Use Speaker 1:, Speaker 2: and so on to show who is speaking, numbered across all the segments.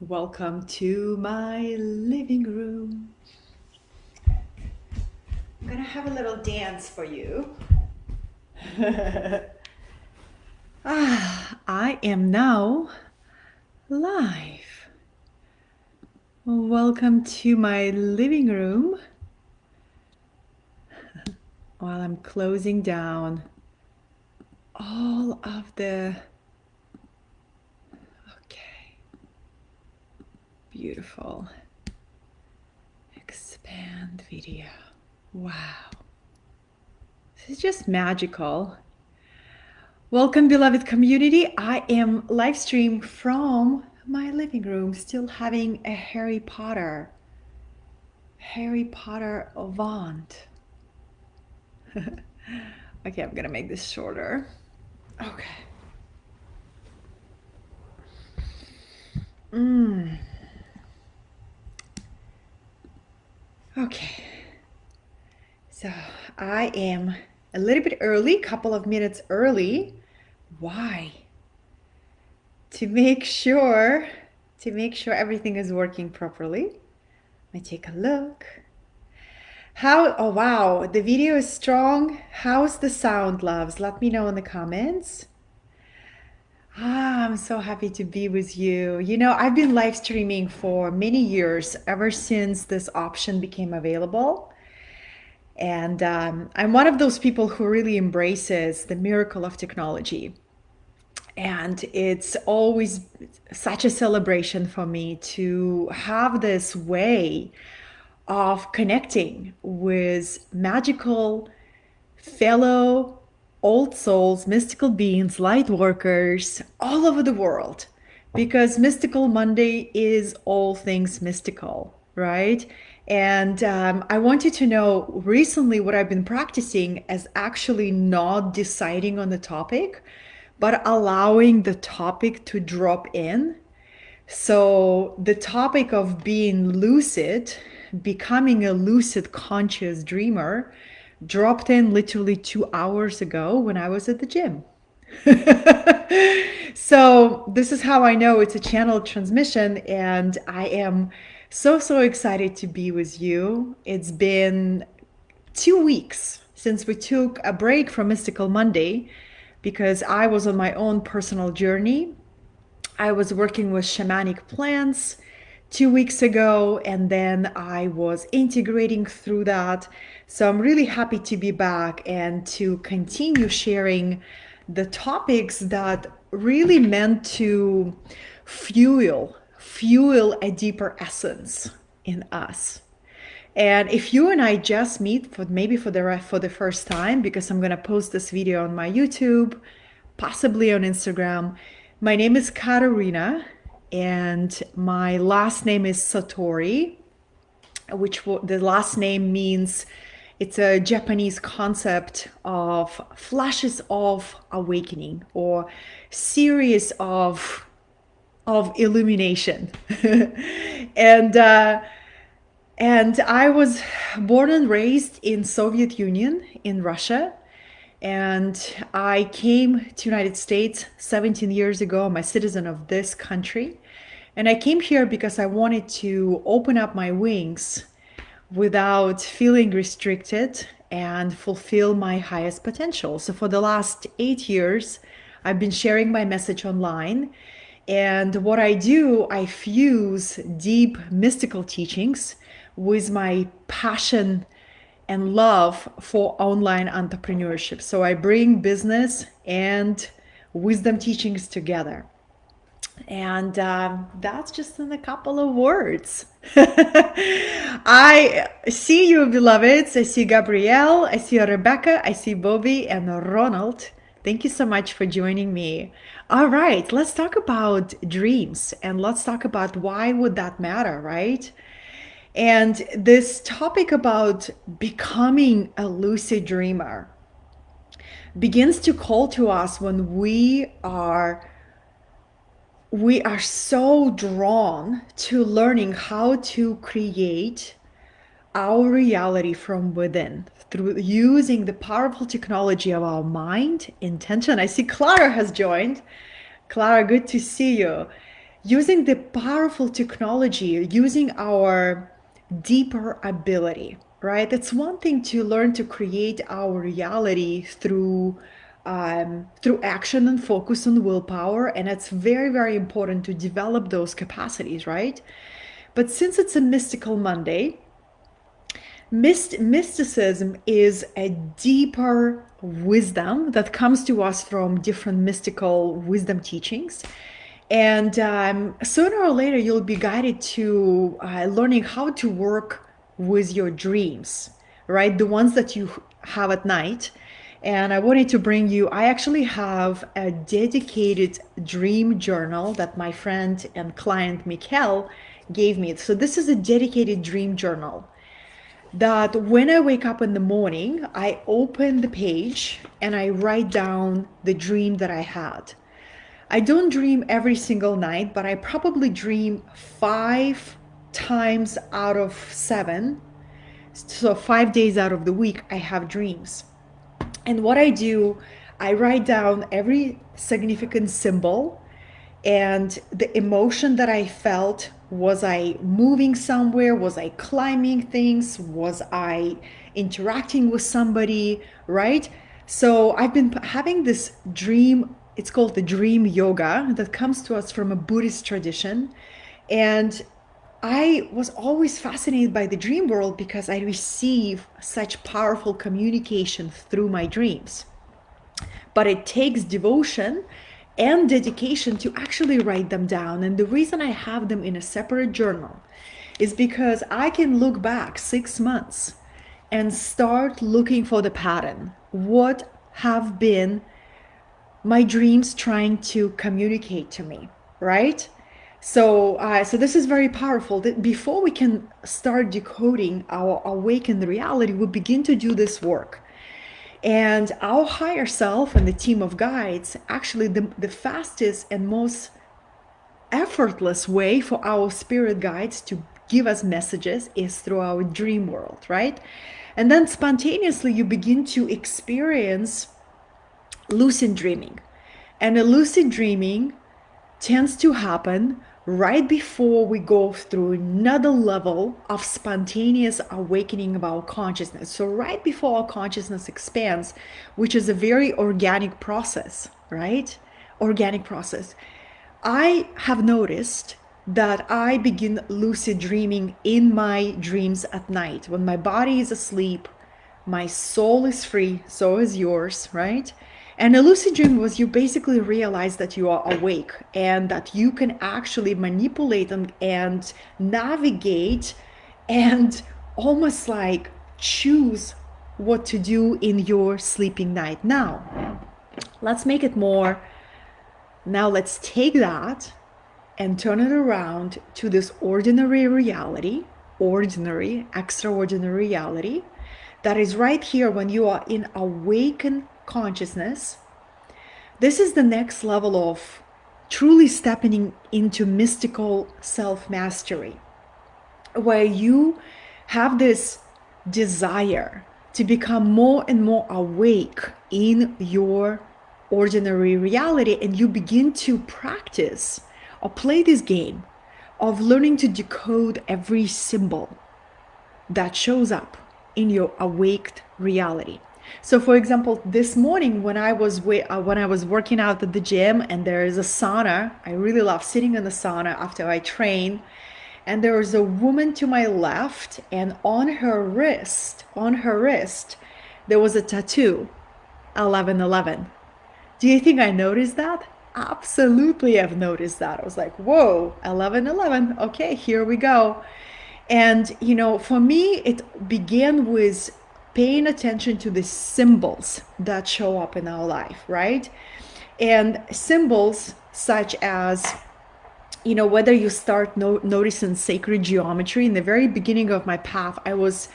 Speaker 1: Welcome to my living room. I'm gonna have a little dance for you. I am now live. Welcome to my living room while I'm closing down all of the beautiful expand video. Wow. This is just magical. Welcome, beloved community. I am live stream from my living room, still having a Harry Potter avant. Okay, I'm gonna make this shorter. Okay. Okay. So I am a little bit early, couple of minutes early. Why? To make sure everything is working properly. Let me take a look. Oh wow, the video is strong. How's the sound, loves? Let me know in the comments. I'm so happy to be with you. You know, I've been live streaming for many years, ever since this option became available. And I'm one of those people who really embraces the miracle of technology. And it's always such a celebration for me to have this way of connecting with magical fellow old souls, mystical beings, light workers all over the world. Because Mystical Monday is all things mystical, right? And I want you to know recently what I've been practicing is actually not deciding on the topic, but allowing the topic to drop in. So the topic of being lucid, becoming a lucid conscious dreamer, dropped in literally 2 hours ago when I was at the gym. So this is how I know it's a channel transmission, and I am so excited to be with you. It's been 2 weeks since we took a break from Mystical Monday because I was on my own personal journey. I was working with shamanic plants 2 weeks ago, and then I was integrating through that. So I'm really happy to be back and to continue sharing the topics that really meant to fuel a deeper essence in us. And if you and I just meet for the first time, because I'm gonna post this video on my YouTube, possibly on Instagram. My name is Katerina, and my last name is Satori, which the last name means it's a Japanese concept of flashes of awakening or series of illumination. And I was born and raised in Soviet Union in Russia. And I came to United States 17 years ago. I'm a citizen of this country. And I came here because I wanted to open up my wings without feeling restricted and fulfill my highest potential. So for the last 8 years, I've been sharing my message online. And what I do, I fuse deep mystical teachings with my passion and love for online entrepreneurship. So I bring business and wisdom teachings together. And that's just in a couple of words. I see you, beloveds. I see Gabrielle, I see Rebecca, I see Bobby and Ronald. Thank you so much for joining me. All right, let's talk about dreams, and let's talk about why would that matter, right? And this topic about becoming a lucid dreamer begins to call to us when we are so drawn to learning how to create our reality from within through using the powerful technology of our mind, intention. I see Clara has joined. Clara, good to see you. using the powerful technology, using our deeper ability, right? It's one thing to learn to create our reality through action and focus on willpower, and it's very, very important to develop those capacities, right? But since it's a mystical Monday, mysticism is a deeper wisdom that comes to us from different mystical wisdom teachings. And sooner or later, you'll be guided to learning how to work with your dreams, right? The ones that you have at night. And I wanted to bring you, I actually have a dedicated dream journal that my friend and client Mikkel gave me. So this is a dedicated dream journal that when I wake up in the morning, I open the page and I write down the dream that I had. I don't dream every single night, but I probably dream 5 times out of 7. So 5 days out of the week, I have dreams. And what I do, I write down every significant symbol and the emotion that I felt. Was I moving somewhere? Was I climbing things? Was I interacting with somebody, right? So I've been having this dream, it's called the dream yoga, that comes to us from a Buddhist tradition. And I was always fascinated by the dream world because I receive such powerful communication through my dreams. But it takes devotion and dedication to actually write them down. And the reason I have them in a separate journal is because I can look back 6 months and start looking for the pattern. What have been my dreams trying to communicate to me, right? So this is very powerful. That before we can start decoding our awakened reality, we begin to do this work. And our higher self and the team of guides, actually the fastest and most effortless way for our spirit guides to give us messages is through our dream world, right? And then spontaneously you begin to experience lucid dreaming. And a lucid dreaming tends to happen right before we go through another level of spontaneous awakening of our consciousness. So right before our consciousness expands, which is a very organic process, right? Organic process. I have noticed that I begin lucid dreaming in my dreams at night. When my body is asleep, my soul is free, so is yours, right? And a lucid dream was you basically realize that you are awake and that you can actually manipulate and navigate and almost like choose what to do in your sleeping night. Now, let's make it more. Now let's take that and turn it around to this ordinary reality, ordinary, extraordinary reality that is right here when you are in awakened consciousness. This is the next level of truly stepping into mystical self-mastery, where you have this desire to become more and more awake in your ordinary reality, and you begin to practice or play this game of learning to decode every symbol that shows up in your awaked reality. So for example, this morning when I was working out at the gym, and there is a sauna, I really love sitting in the sauna after I train, and there was a woman to my left, and on her wrist, there was a tattoo, 1111. Do you think I noticed that? Absolutely, I've noticed that. I was like, whoa, 1111. Okay, here we go. And for me, it began with paying attention to the symbols that show up in our life, right? And symbols such as, whether you start noticing sacred geometry. In the very beginning of my path, I was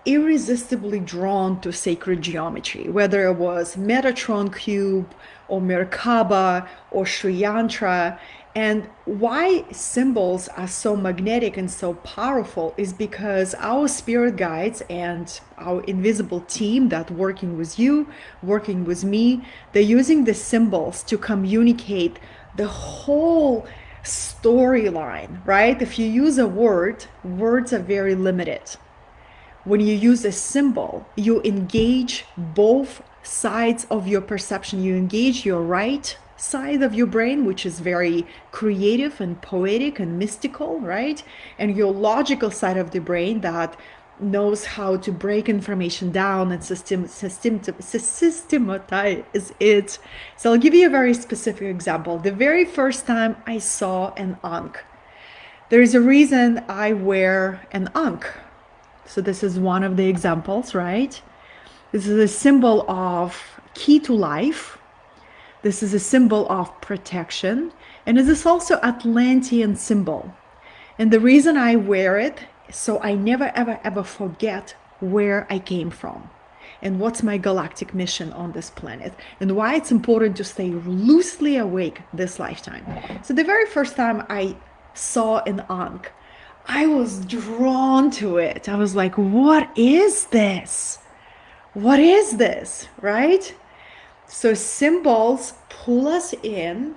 Speaker 1: irresistibly drawn to sacred geometry, whether it was Metatron cube or Merkaba or Sri Yantra. And why symbols are so magnetic and so powerful is because our spirit guides and our invisible team that working with you, working with me, they're using the symbols to communicate the whole storyline, right? If you use a word, words are very limited. When you use a symbol, you engage both sides of your perception. You engage your right side of your brain, which is very creative and poetic and mystical, right? And your logical side of the brain that knows how to break information down and systematize it. So I'll give you a very specific example. The very first time I saw an ankh, there is a reason I wear an ankh. So this is one of the examples, right? This is a symbol of key to life. This is a symbol of protection. And it is also Atlantean symbol. And the reason I wear it, so I never, ever, ever forget where I came from and what's my galactic mission on this planet and why it's important to stay loosely awake this lifetime. So the very first time I saw an ankh, I was drawn to it. I was like, what is this? What is this, right? So symbols pull us in.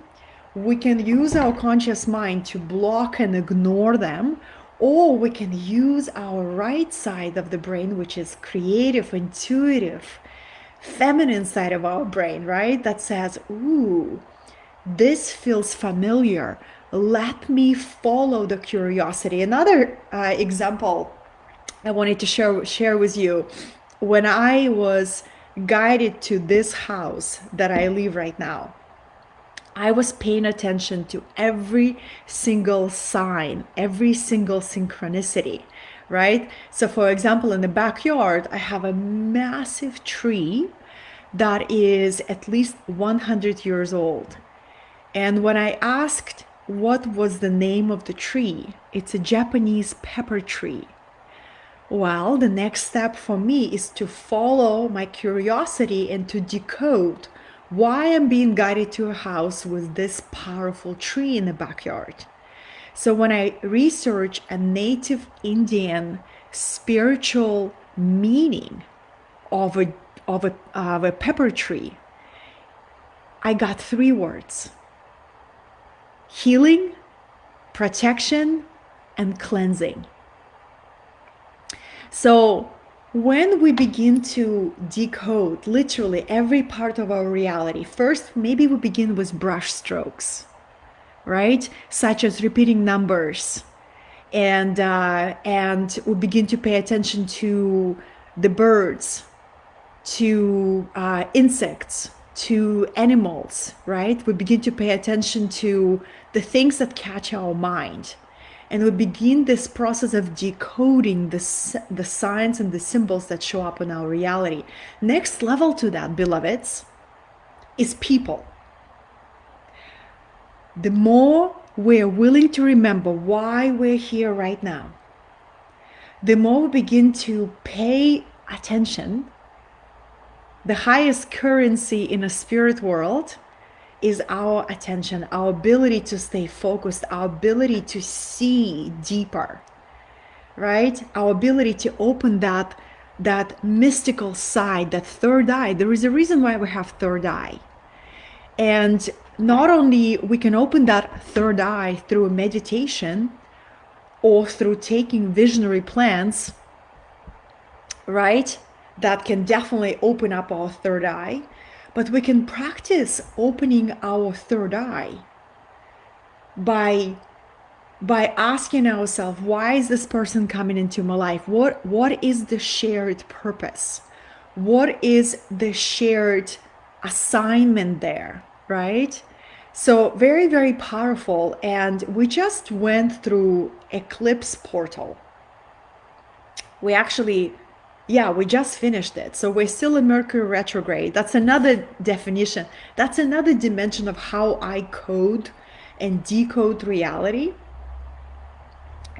Speaker 1: We can use our conscious mind to block and ignore them, or we can use our right side of the brain, which is creative, intuitive, feminine side of our brain, right? That says, ooh, this feels familiar. Let me follow the curiosity. Another example I wanted to share with you. When I was guided to this house that I live right now, I was paying attention to every single sign, every single synchronicity, right? So for example, in the backyard, I have a massive tree that is at least 100 years old. And when I asked what was the name of the tree, it's a Japanese pepper tree. Well, the next step for me is to follow my curiosity and to decode why I'm being guided to a house with this powerful tree in the backyard. So when I research a native Indian spiritual meaning of a pepper tree, I got 3 words: healing, protection, and cleansing. So when we begin to decode literally every part of our reality, first, maybe we begin with brush strokes, right? Such as repeating numbers. And we begin to pay attention to the birds, to insects, to animals, right? We begin to pay attention to the things that catch our mind. And we begin this process of decoding the signs and the symbols that show up in our reality. Next level to that, beloveds, is people. The more we're willing to remember why we're here right now, the more we begin to pay attention. The highest currency in a spirit world is our attention, our ability to stay focused, our ability to see deeper, right? Our ability to open that mystical side, that third eye. There is a reason why we have third eye. And not only we can open that third eye through meditation or through taking visionary plans, right? That can definitely open up our third eye. But we can practice opening our third eye by asking ourselves, why is this person coming into my life? What is the shared purpose? What is the shared assignment there, right? So very, very powerful. And we just went through eclipse portal. We just finished it. So we're still in Mercury retrograde. That's another definition. That's another dimension of how I code and decode reality.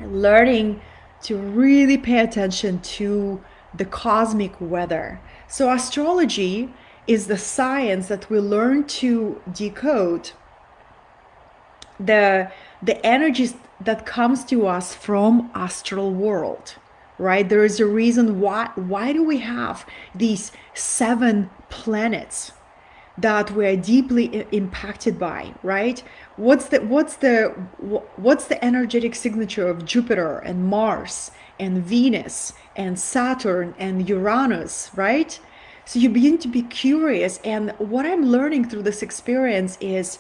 Speaker 1: Learning to really pay attention to the cosmic weather. So astrology is the science that we learn to decode the energies that comes to us from astral world. Right? There is a reason why do we have these 7 planets that we are deeply impacted by, right? What's the energetic signature of Jupiter and Mars and Venus and Saturn and Uranus, right? So you begin to be curious, and what I'm learning through this experience is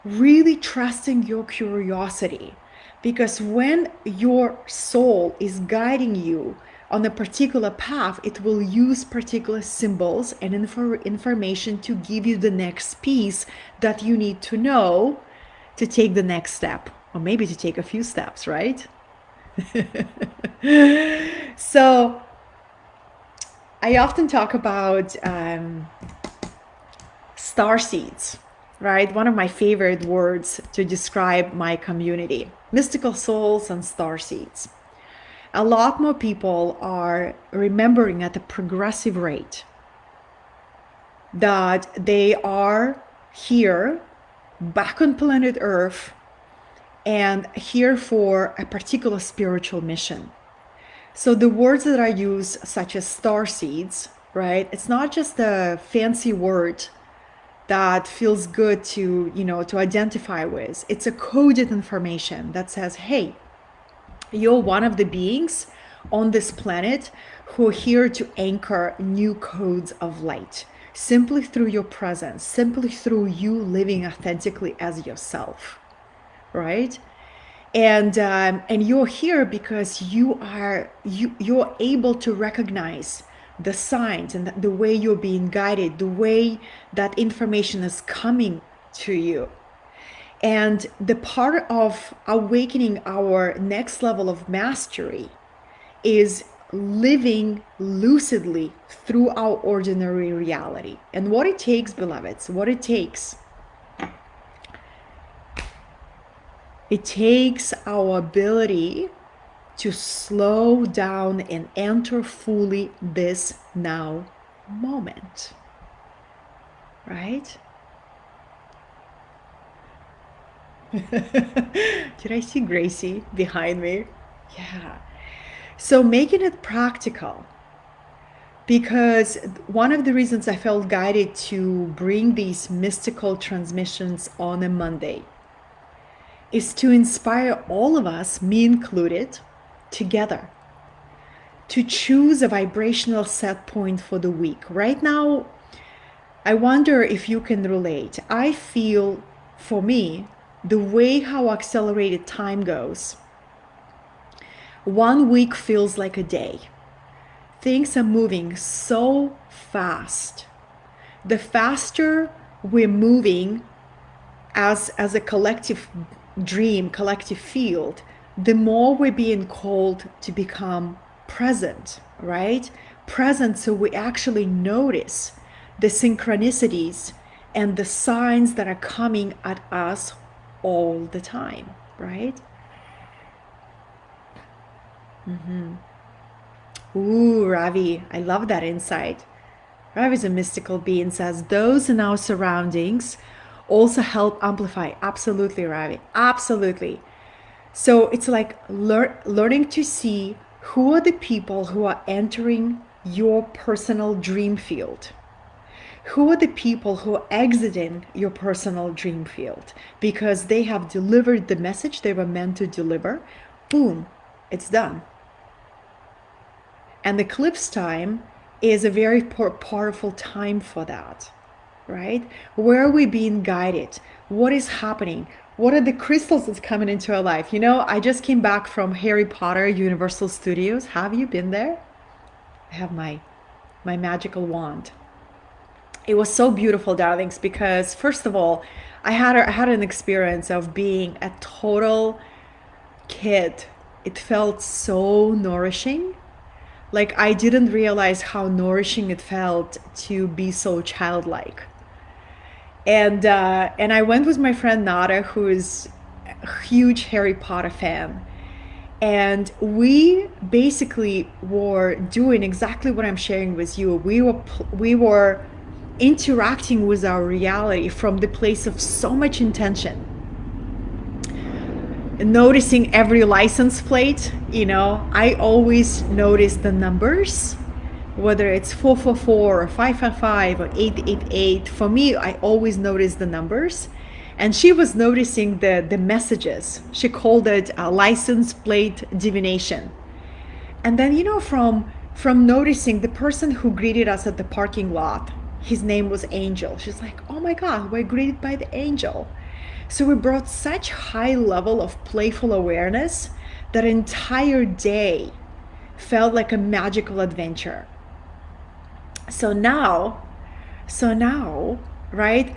Speaker 1: really trusting your curiosity, because when your soul is guiding you on a particular path, it will use particular symbols and information to give you the next piece that you need to know to take the next step, or maybe to take a few steps, right? So I often talk about star seeds, right? One of my favorite words to describe my community: mystical souls and star seeds. A lot more people are remembering at a progressive rate that they are here, back on planet Earth, and here for a particular spiritual mission. So the words that I use, such as star seeds, right? It's not just a fancy word that feels good to, to identify with. It's a coded information that says, hey, you're one of the beings on this planet who are here to anchor new codes of light, simply through your presence, simply through you living authentically as yourself, right? And you're here because you're able to recognize the signs and the way you're being guided, the way that information is coming to you. And the part of awakening our next level of mastery is living lucidly through our ordinary reality. And what it takes, beloveds, what it takes our ability to slow down and enter fully this now moment, right? Did I see Gracie behind me? Yeah. So making it practical, because one of the reasons I felt guided to bring these mystical transmissions on a Monday is to inspire all of us, me included, together to choose a vibrational set point for the week. Right now, I wonder if you can relate. I feel, for me, the way how accelerated time goes, 1 week feels like a day. Things are moving so fast. The faster we're moving as a collective dream, collective field, the more we're being called to become present, right? Present, so we actually notice the synchronicities and the signs that are coming at us all the time, right? Ooh, Ravi, I love that insight. Ravi's a mystical being, says those in our surroundings also help amplify. Absolutely, Ravi, absolutely. So it's like learning to see who are the people who are entering your personal dream field. Who are the people who are exiting your personal dream field because they have delivered the message they were meant to deliver. Boom, it's done. And the eclipse time is a very powerful time for that, right? Where are we being guided? What is happening? What are the crystals that's coming into our life? I just came back from Harry Potter Universal Studios. Have you been there? I have my magical wand. It was so beautiful, darlings, because first of all, I had an experience of being a total kid. It felt so nourishing. Like, I didn't realize how nourishing it felt to be so childlike. And I went with my friend Nada, who is a huge Harry Potter fan. And we basically were doing exactly what I'm sharing with you. We were interacting with our reality from the place of so much intention. Noticing every license plate, I always notice the numbers whether it's 444 or 555 or 888. For me, I always notice the numbers. And she was noticing the messages. She called it license plate divination. And then, from noticing the person who greeted us at the parking lot, his name was Angel. She's like, oh my God, we're greeted by the angel. So we brought such high level of playful awareness that entire day felt like a magical adventure. So now, right,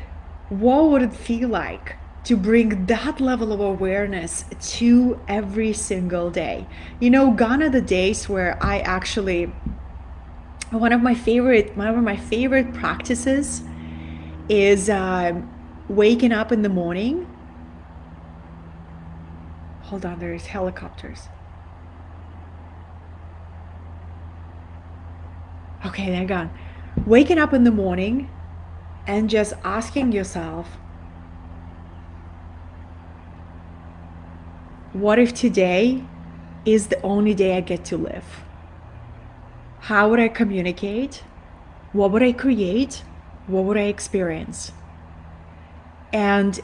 Speaker 1: what would it feel like to bring that level of awareness to every single day? Gone are the days where I actually, one of my favorite practices is waking up in the morning. Hold on, there's helicopters. Okay, they're gone. Waking up in the morning and just asking yourself, what if today is the only day I get to live? How would I communicate? What would I create? What would I experience? And,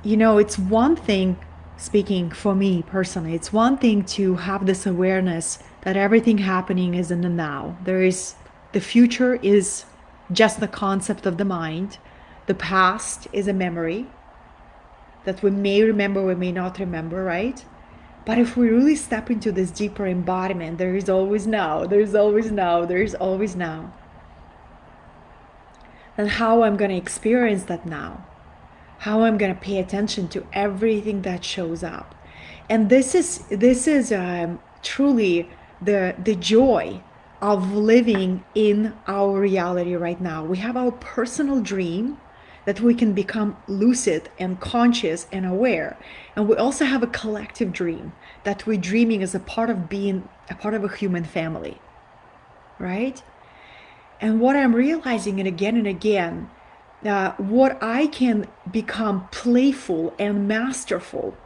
Speaker 1: it's one thing, speaking for me personally, it's one thing to have this awareness that everything happening is in the now. The future is just the concept of the mind. The past is a memory that we may remember, we may not remember, right? But if we really step into this deeper embodiment, there is always now, there's always now, there is always now. And how I'm going to experience that now, how I'm going to pay attention to everything that shows up. And this is truly the joy of living in our reality right now. We have our personal dream that we can become lucid and conscious and aware. And we also have a collective dream that we're dreaming as a part of being a part of a human family, right? And what I'm realizing, and again, what I can become playful and masterful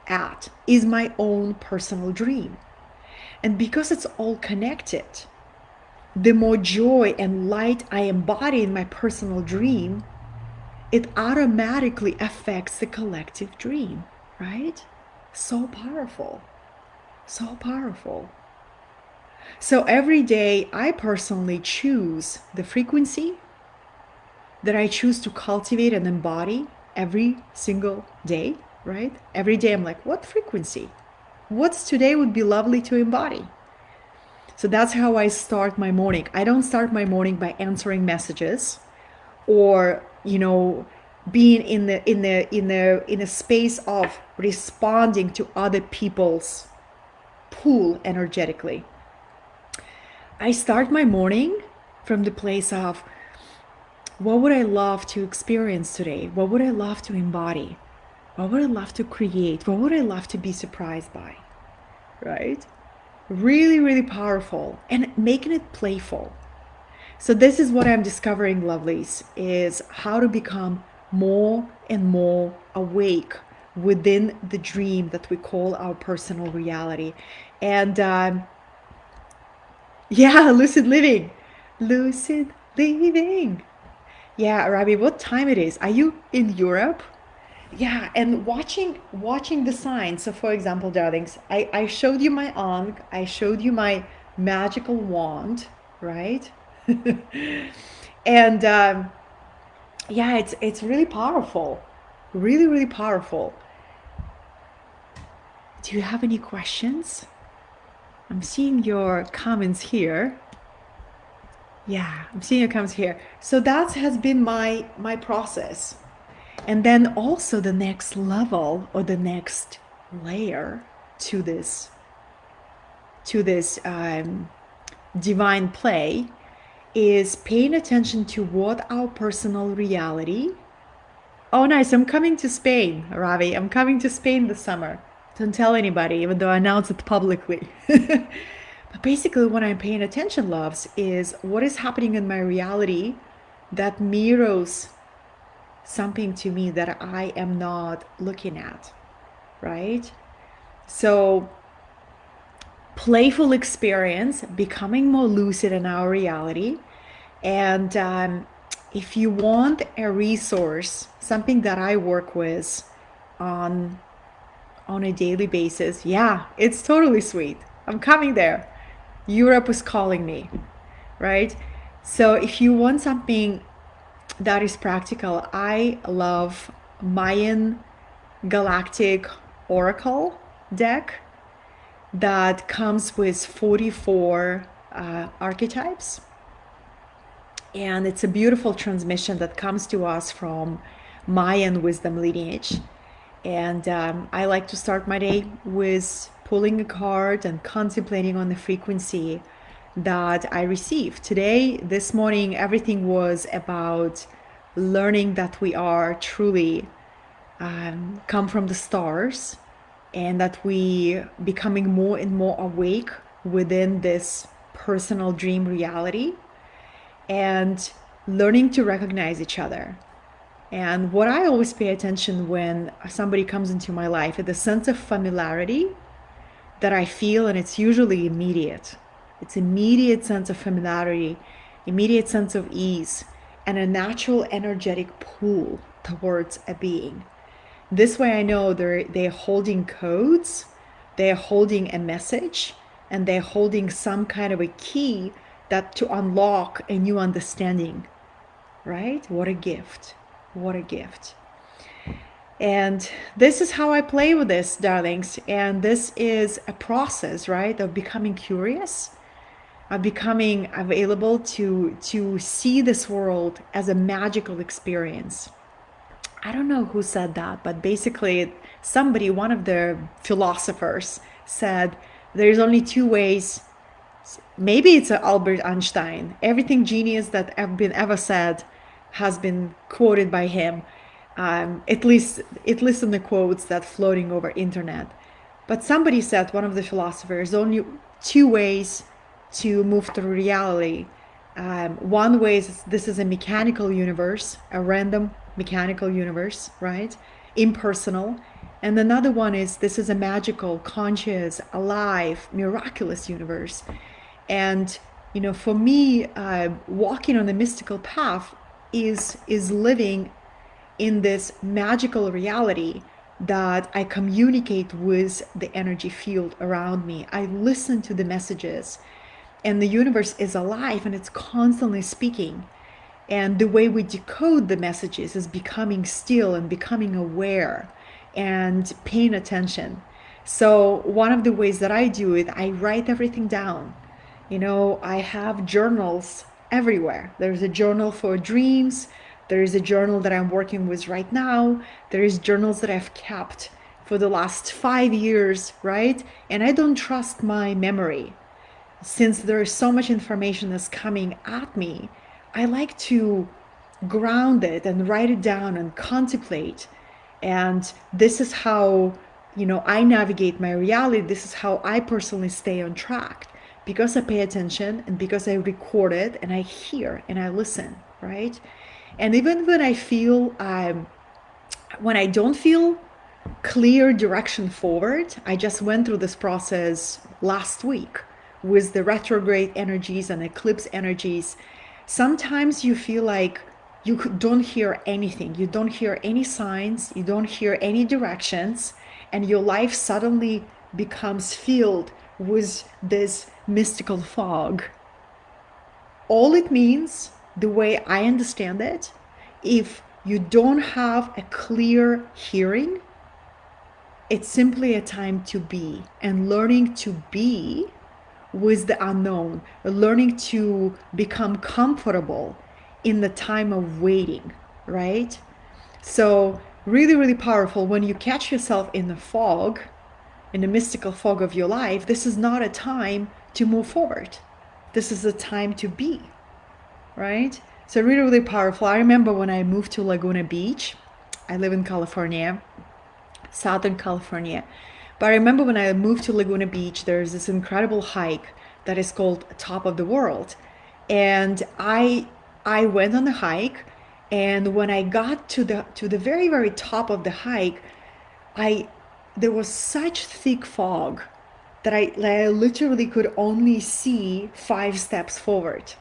Speaker 1: at is my own personal dream. And because it's all connected, the more joy and light I embody in my personal dream, it automatically affects the collective dream, right? So powerful, so powerful. So every day I personally choose the frequency that I choose to cultivate and embody every single day, right? Every day I'm like, what frequency? What's today would be lovely to embody? So that's how I start my morning. I don't start my morning by answering messages or, being in a space of responding to other people's pull energetically. I start my morning from the place of, what would I love to experience today? What would I love to embody? What would I love to create? What would I love to be surprised by? Right? Really, really powerful, and making it playful. So this is what I'm discovering, lovelies, is how to become more and more awake within the dream that we call our personal reality. And lucid living. Lucid living. Yeah, Ravi, what time it is? Are you in Europe? Yeah, and watching the signs. So for example, darlings, I showed you my ankh, I showed you my magical wand, right? And it's really powerful. Really, really powerful. Do you have any questions? I'm seeing your comments here. Yeah, I'm seeing your comments here. So that has been my process. And then also the next level or the next layer to this divine play is paying attention to what our personal reality. Oh, nice. I'm coming to Spain, Ravi. I'm coming to Spain this summer. Don't tell anybody, even though I announce it publicly. But basically what I'm paying attention, loves, is what is happening in my reality that mirrors something to me that I am not looking at, right? So playful experience, becoming more lucid in our reality. And if you want a resource, something that I work with on on a daily basis, yeah, it's totally sweet. I'm coming there. Europe is calling me, right? So if you want something that is practical, I love Mayan Galactic Oracle deck that comes with 44 archetypes. And it's a beautiful transmission that comes to us from Mayan wisdom lineage. And I like to start my day with pulling a card and contemplating on the frequency that I received. Today, this morning, everything was about learning that we are truly come from the stars, and that we becoming more and more awake within this personal dream reality, and learning to recognize each other. And what I always pay attention when somebody comes into my life is the sense of familiarity that I feel, and it's usually immediate. It's immediate sense of familiarity, immediate sense of ease, and a natural energetic pull towards a being. This way I know they're holding codes, they're holding a message, and they're holding some kind of a key that to unlock a new understanding, right? What a gift. What a gift. And this is how I play with this, darlings. And this is a process, right, of becoming curious, of becoming available to see this world as a magical experience. I don't know who said that, but basically somebody, one of the philosophers said there's only two ways. Maybe it's Albert Einstein. Everything genius that have been ever said has been quoted by him, at least in the quotes that floating over internet. But somebody said, one of the philosophers, only two ways to move through reality. One way is this is a mechanical universe, a random mechanical universe, right? Impersonal. And another one is this is a magical, conscious, alive, miraculous universe. And you know, for me, walking on the mystical path is living in this magical reality that I communicate with the energy field around me. I listen to the messages, and the universe is alive and it's constantly speaking. And the way we decode the messages is becoming still and becoming aware and paying attention. So one of the ways that I do it, I write everything down. You know, I have journals everywhere. There's a journal for dreams. There is a journal that I'm working with right now. There is journals that I've kept for the last 5 years, right? And I don't trust my memory. Since there is so much information that's coming at me, I like to ground it and write it down and contemplate. And this is how, you know, I navigate my reality. This is how I personally stay on track, because I pay attention and because I record it and I hear and I listen, right? And even when I feel, when I don't feel clear direction forward, I just went through this process last week with the retrograde energies and eclipse energies. Sometimes you feel like you don't hear anything, you don't hear any signs, you don't hear any directions, and your life suddenly becomes filled with this mystical fog. All it means, the way I understand it, if you don't have a clear hearing, it's simply a time to be, and learning to be with the unknown, learning to become comfortable in the time of waiting, right? So really, really powerful. When you catch yourself in the fog, in the mystical fog of your life, this is not a time to move forward. This is a time to be, right? So really, really powerful. I remember when I moved to Laguna Beach. I live in California, Southern California. But I remember when I moved to Laguna Beach, there's this incredible hike that is called Top of the World. And I went on the hike, and when I got to the very, very top of the hike, there was such thick fog that I literally could only see 5 steps forward.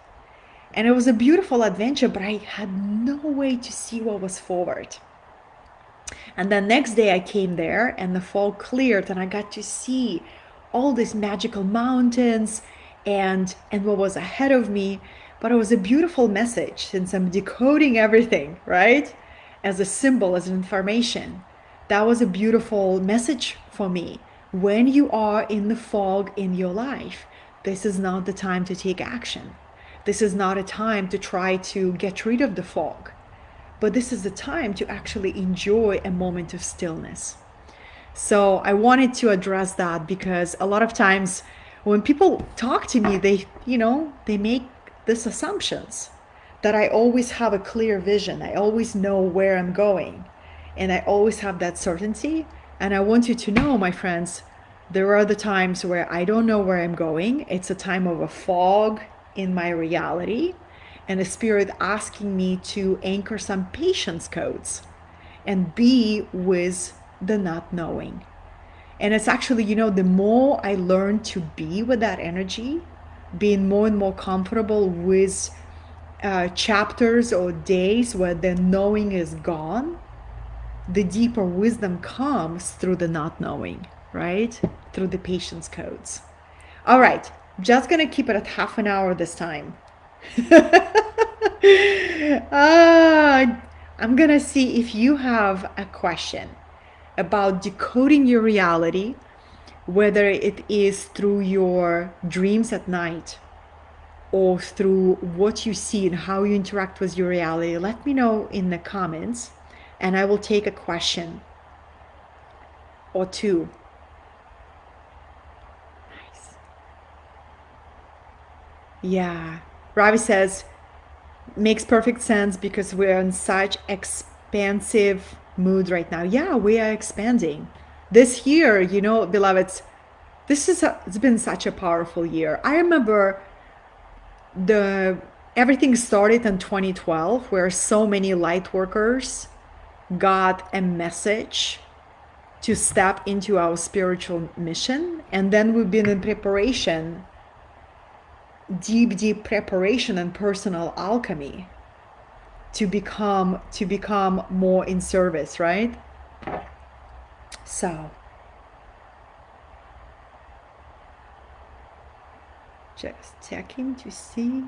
Speaker 1: And it was a beautiful adventure, but I had no way to see what was forward. And then next day I came there and the fog cleared and I got to see all these magical mountains and what was ahead of me. But it was a beautiful message since I'm decoding everything, right? As a symbol, as an information. That was a beautiful message for me. When you are in the fog in your life, this is not the time to take action. This is not a time to try to get rid of the fog, but this is the time to actually enjoy a moment of stillness. So I wanted to address that because a lot of times when people talk to me, they make these assumptions that I always have a clear vision. I always know where I'm going and I always have that certainty. And I want you to know, my friends, there are the times where I don't know where I'm going. It's a time of a fog in my reality and a spirit asking me to anchor some patience codes and be with the not knowing. And it's actually, the more I learn to be with that energy, being more and more comfortable with chapters or days where the knowing is gone, the deeper wisdom comes through the not knowing, right? Through the patience codes. All right, just gonna keep it at half an hour this time. I'm gonna see if you have a question about decoding your reality, whether it is through your dreams at night or through what you see and how you interact with your reality. Let me know in the comments and I will take a question or two. Nice. Yeah. Ravi says, makes perfect sense because we're in such expansive mood right now. Yeah, we are expanding. This year, beloveds, it's been such a powerful year. I remember everything started in 2012 where so many light workers got a message to step into our spiritual mission, and then we've been in preparation, deep preparation and personal alchemy to become more in service, right? So just checking to see.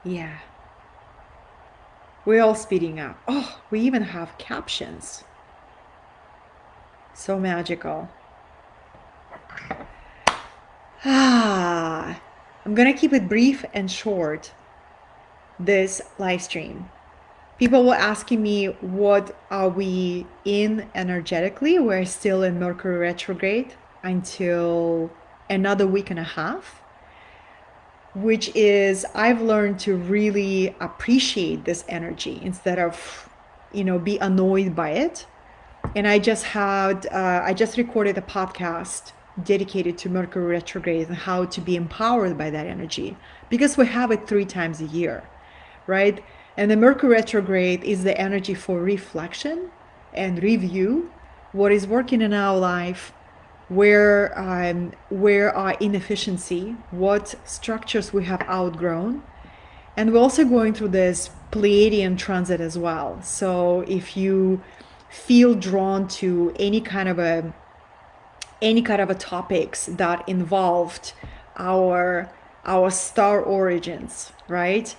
Speaker 1: Yeah, we're all speeding up. Oh, we even have captions. So magical. I'm gonna keep it brief and short, this live stream. People were asking me, what are we in energetically? We're still in Mercury retrograde until another week and a half, which is, I've learned to really appreciate this energy instead of, be annoyed by it. And I just recorded a podcast dedicated to Mercury retrograde and how to be empowered by that energy, because we have it 3 times a year, right? And the Mercury retrograde is the energy for reflection and review what is working in our life, where our inefficiency, what structures we have outgrown. And we're also going through this Pleiadian transit as well. So if you feel drawn to any kind of a topics that involved our star origins, right?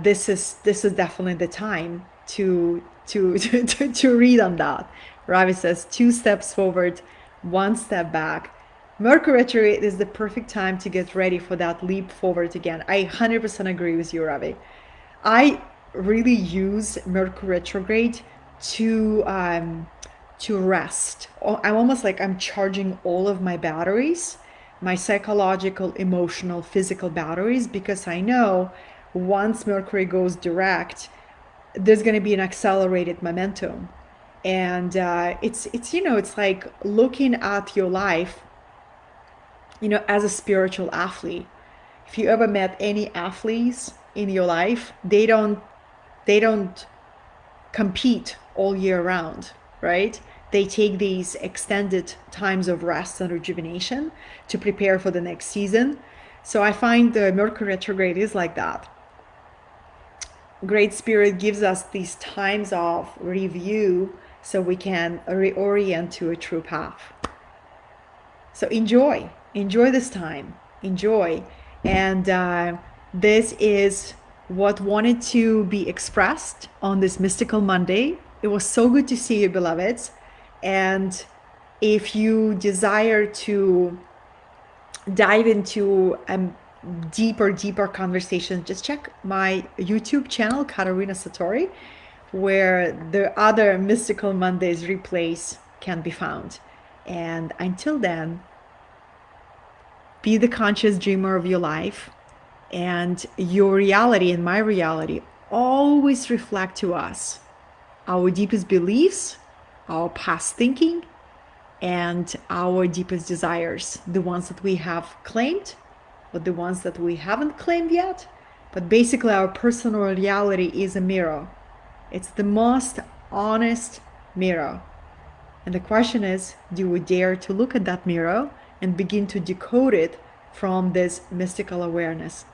Speaker 1: This is definitely the time to read on that. Ravi says 2 steps forward, 1 step back. Mercury retrograde is the perfect time to get ready for that leap forward again. I 100% agree with you, Ravi. I really use Mercury retrograde to rest. I'm almost like I'm charging all of my batteries, my psychological, emotional, physical batteries, because I know once Mercury goes direct, there's going to be an accelerated momentum. And it's like looking at your life, as a spiritual athlete. If you ever met any athletes in your life, they don't compete all year round, right? they take these extended times of rest and rejuvenation to prepare for the next season. So I find the Mercury retrograde is like that. Great Spirit gives us these times of review so we can reorient to a true path. So enjoy this time, enjoy. And this is what wanted to be expressed on this Mystical Monday. It was so good to see you, beloveds. And if you desire to dive into a deeper conversation, just check my YouTube channel, Katerina Satori, where the other Mystical Mondays replays can be found. And until then, be the conscious dreamer of your life, and your reality and my reality always reflect to us our deepest beliefs, our past thinking, and our deepest desires, the ones that we have claimed, but the ones that we haven't claimed yet. But basically, our personal reality is a mirror. It's the most honest mirror. And the question is, do we dare to look at that mirror and begin to decode it from this mystical awareness?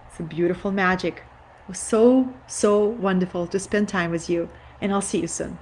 Speaker 1: It's a beautiful magic. It was so wonderful to spend time with you, and I'll see you soon.